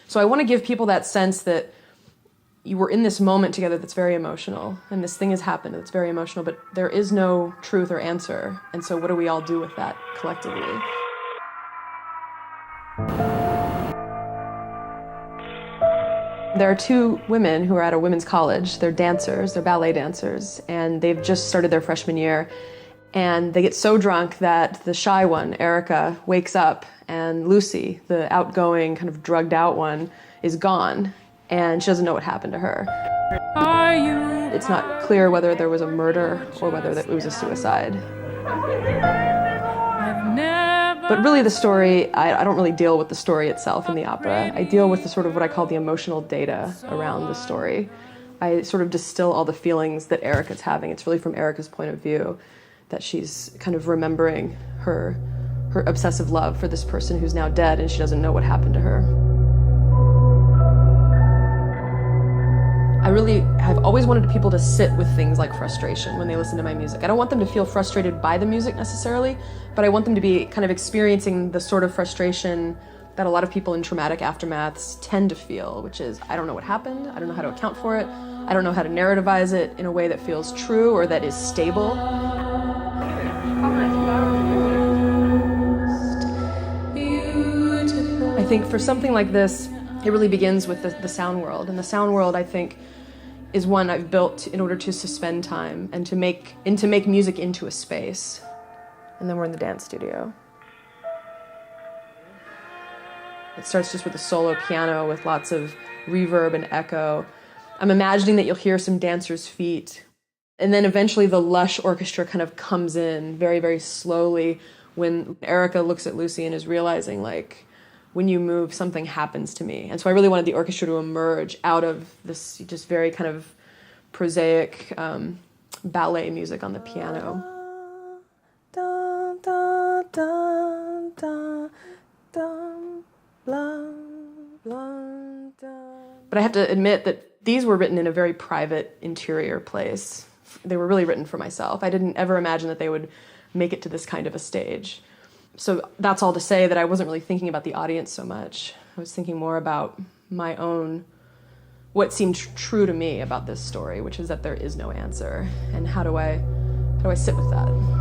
So I want to give people that sense that you were in this moment together that's very emotional, and this thing has happened that's very emotional, but there is no truth or answer. And so what do we all do with that collectively? There are two women who are at a women's college. They're dancers, they're ballet dancers, and they've just started their freshman year. And they get so drunk that the shy one, Erica, wakes up, and Lucy, the outgoing, kind of drugged out one, is gone, and she doesn't know what happened to her. It's not clear whether there was a murder or whether it was a suicide. But really the story, I don't really deal with the story itself in the opera. I deal with the sort of what I call the emotional data around the story. I sort of distill all the feelings that Erica's having. It's really from Erica's point of view that she's kind of remembering her obsessive love for this person who's now dead, and she doesn't know what happened to her. I've always wanted people to sit with things like frustration when they listen to my music. I don't want them to feel frustrated by the music necessarily, but I want them to be kind of experiencing the sort of frustration that a lot of people in traumatic aftermaths tend to feel, which is, I don't know what happened, I don't know how to account for it, I don't know how to narrativize it in a way that feels true or that is stable. I think for something like this, it really begins with the sound world. And the sound world, I think, is one I've built in order to suspend time and to make music into a space. And then we're in the dance studio. It starts just with a solo piano with lots of reverb and echo. I'm imagining that you'll hear some dancers' feet. And then eventually the lush orchestra kind of comes in very, very slowly when Erica looks at Lucy and is realizing, like, when you move, something happens to me. And so I really wanted the orchestra to emerge out of this just very kind of prosaic ballet music on the piano. But I have to admit that these were written in a very private interior place. They were really written for myself. I didn't ever imagine that they would make it to this kind of a stage. So that's all to say that I wasn't really thinking about the audience so much. I was thinking more about my own, what seemed true to me about this story, which is that there is no answer. And how do I sit with that?